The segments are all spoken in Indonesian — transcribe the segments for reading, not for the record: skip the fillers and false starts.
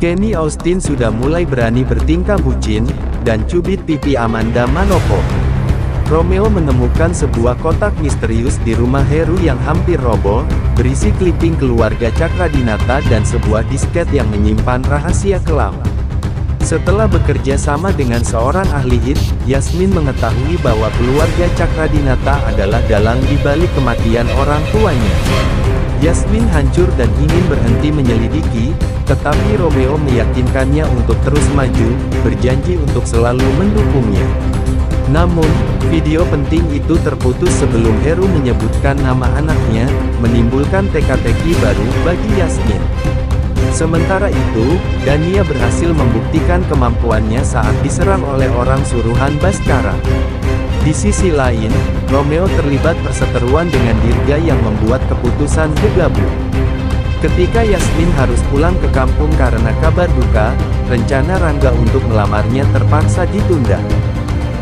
Kenny Austin sudah mulai berani bertingkah bucin, dan cubit pipi Amanda Manopo. Romeo menemukan sebuah kotak misterius di rumah Heru yang hampir roboh, berisi kliping keluarga Cakradinata dan sebuah disket yang menyimpan rahasia kelam. Setelah bekerja sama dengan seorang ahli hit, Yasmin mengetahui bahwa keluarga Cakradinata adalah dalang di balik kematian orang tuanya. Yasmin hancur dan ingin berhenti menyelidiki, tetapi Romeo meyakinkannya untuk terus maju, berjanji untuk selalu mendukungnya. Namun, video penting itu terputus sebelum Heru menyebutkan nama anaknya, menimbulkan teka-teki baru bagi Yasmin. Sementara itu, Dania berhasil membuktikan kemampuannya saat diserang oleh orang suruhan Baskara. Di sisi lain, Romeo terlibat perseteruan dengan Dirga yang membuat keputusan gegabah. Ketika Yasmin harus pulang ke kampung karena kabar duka, rencana Rangga untuk melamarnya terpaksa ditunda.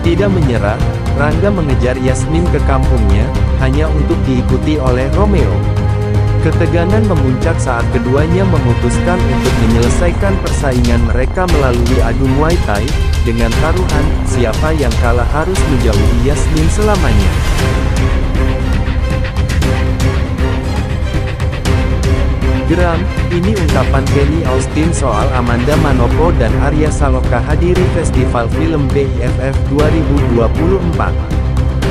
Tidak menyerah, Rangga mengejar Yasmin ke kampungnya, hanya untuk diikuti oleh Romeo. Ketegangan memuncak saat keduanya memutuskan untuk menyelesaikan persaingan mereka melalui adu Muay Thai, dengan taruhan, siapa yang kalah harus menjauhi Yasmin selamanya. Geram, ini ungkapan Kenny Austin soal Amanda Manopo dan Arya Saloka hadiri Festival Film BIFF 2024.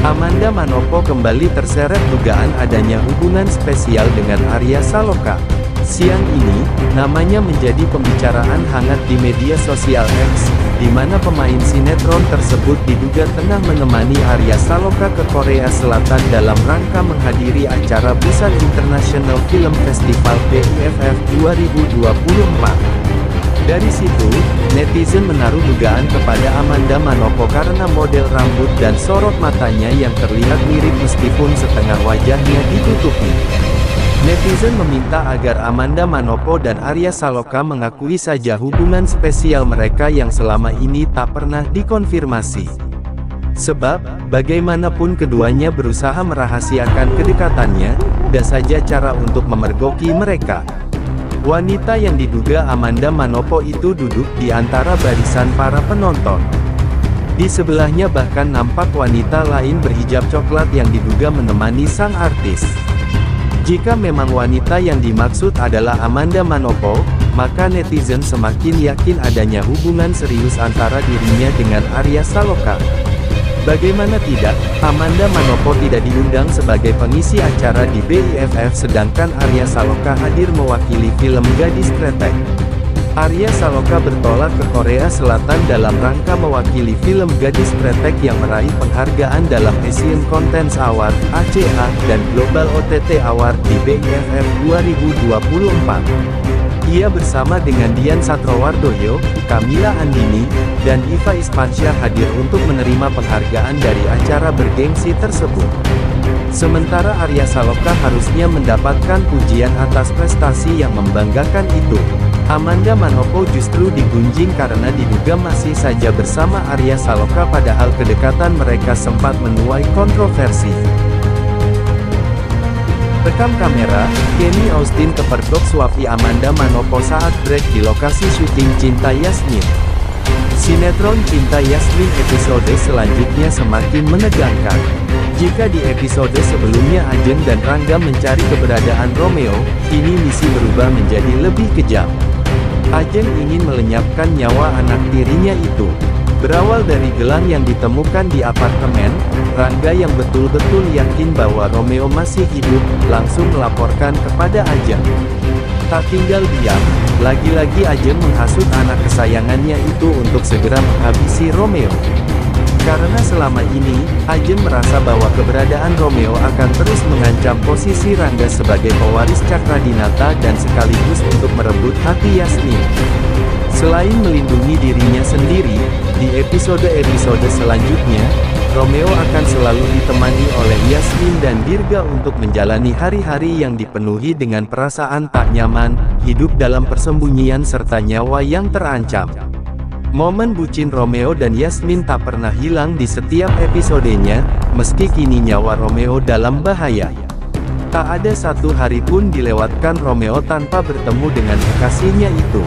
Amanda Manopo kembali terseret dugaan adanya hubungan spesial dengan Arya Saloka. Siang ini, namanya menjadi pembicaraan hangat di media sosial X, di mana pemain sinetron tersebut diduga tengah menemani Arya Saloka ke Korea Selatan dalam rangka menghadiri acara Busan International Film Festival BIFF 2024. Dari situ, netizen menaruh dugaan kepada Amanda Manopo karena model rambut dan sorot matanya yang terlihat mirip meskipun setengah wajahnya ditutupi. Netizen meminta agar Amanda Manopo dan Arya Saloka mengakui saja hubungan spesial mereka yang selama ini tak pernah dikonfirmasi. Sebab, bagaimanapun keduanya berusaha merahasiakan kedekatannya, ada saja cara untuk memergoki mereka. Wanita yang diduga Amanda Manopo itu duduk di antara barisan para penonton. Di sebelahnya bahkan nampak wanita lain berhijab coklat yang diduga menemani sang artis. Jika memang wanita yang dimaksud adalah Amanda Manopo, maka netizen semakin yakin adanya hubungan serius antara dirinya dengan Arya Saloka. Bagaimana tidak, Amanda Manopo tidak diundang sebagai pengisi acara di BIFF sedangkan Arya Saloka hadir mewakili film Gadis Kretek. Arya Saloka bertolak ke Korea Selatan dalam rangka mewakili film Gadis Kretek yang meraih penghargaan dalam Asian Content Award (ACA) dan Global OTT Award di BIFF 2024. Ia bersama dengan Dian Satrowardoyo, Kamila Andini, dan Iva Ispansyah hadir untuk menerima penghargaan dari acara bergengsi tersebut. Sementara Arya Saloka harusnya mendapatkan pujian atas prestasi yang membanggakan itu. Amanda Manopo justru digunjing karena diduga masih saja bersama Arya Saloka padahal kedekatan mereka sempat menuai kontroversi. Rekam kamera, Kenny Austin kepergok suapi Amanda Manopo saat break di lokasi syuting Cinta Yasmin. Sinetron Cinta Yasmin episode selanjutnya semakin menegangkan. Jika di episode sebelumnya Ajeng dan Rangga mencari keberadaan Romeo, kini misi berubah menjadi lebih kejam. Ajeng ingin melenyapkan nyawa anak tirinya itu. Berawal dari gelang yang ditemukan di apartemen, Rangga yang betul-betul yakin bahwa Romeo masih hidup, langsung melaporkan kepada Ajeng. Tak tinggal diam, lagi-lagi Ajeng menghasut anak kesayangannya itu untuk segera menghabisi Romeo. Karena selama ini, Ajeng merasa bahwa keberadaan Romeo akan terus mengancam posisi Rangga sebagai pewaris Cakradinata dan sekaligus untuk merebut hati Yasmin. Selain melindungi dirinya sendiri, di episode-episode selanjutnya, Romeo akan selalu ditemani oleh Yasmin dan Dirga untuk menjalani hari-hari yang dipenuhi dengan perasaan tak nyaman, hidup dalam persembunyian serta nyawa yang terancam. Momen bucin Romeo dan Yasmin tak pernah hilang di setiap episodenya, meski kini nyawa Romeo dalam bahaya. Tak ada satu hari pun dilewatkan Romeo tanpa bertemu dengan kekasihnya itu.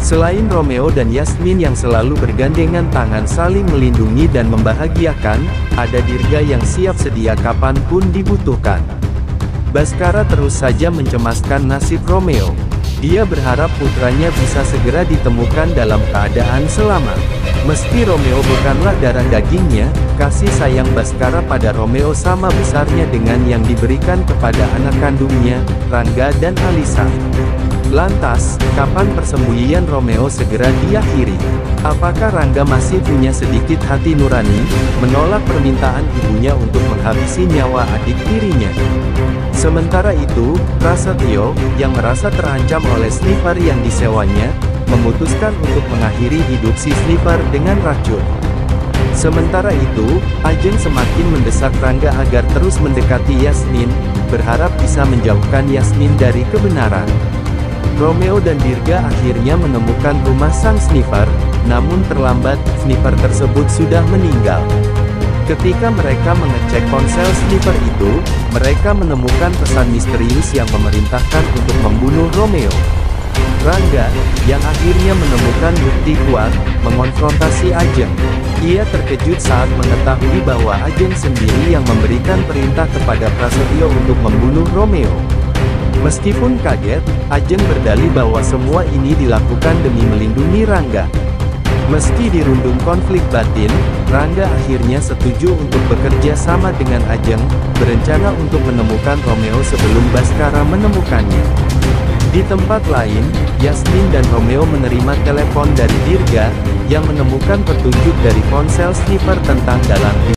Selain Romeo dan Yasmin yang selalu bergandengan tangan saling melindungi dan membahagiakan, ada Dirga yang siap sedia kapanpun dibutuhkan. Baskara terus saja mencemaskan nasib Romeo. Dia berharap putranya bisa segera ditemukan dalam keadaan selamat. Meski Romeo bukanlah darah dagingnya, kasih sayang Baskara pada Romeo sama besarnya dengan yang diberikan kepada anak kandungnya, Rangga dan Alisa. Lantas, kapan persembunyian Romeo segera diakhiri? Apakah Rangga masih punya sedikit hati nurani, menolak permintaan ibunya untuk menghabisi nyawa adik tirinya? Sementara itu, Prasetyo, yang merasa terancam oleh Sniper yang disewanya, memutuskan untuk mengakhiri hidup si Sniper dengan racun. Sementara itu, Ajeng semakin mendesak Rangga agar terus mendekati Yasmin, berharap bisa menjauhkan Yasmin dari kebenaran. Romeo dan Dirga akhirnya menemukan rumah sang Sniper, namun terlambat, Sniper tersebut sudah meninggal. Ketika mereka mengecek ponsel Sniper itu, mereka menemukan pesan misterius yang memerintahkan untuk membunuh Romeo. Rangga, yang akhirnya menemukan bukti kuat, mengonfrontasi Ajeng. Ia terkejut saat mengetahui bahwa Ajeng sendiri yang memberikan perintah kepada Prasetyo untuk membunuh Romeo. Meskipun kaget, Ajeng berdalih bahwa semua ini dilakukan demi melindungi Rangga. Meski dirundung konflik batin, Rangga akhirnya setuju untuk bekerja sama dengan Ajeng, berencana untuk menemukan Romeo sebelum Baskara menemukannya. Di tempat lain, Yasmin dan Romeo menerima telepon dari Dirga, yang menemukan petunjuk dari ponsel Sniper tentang dalang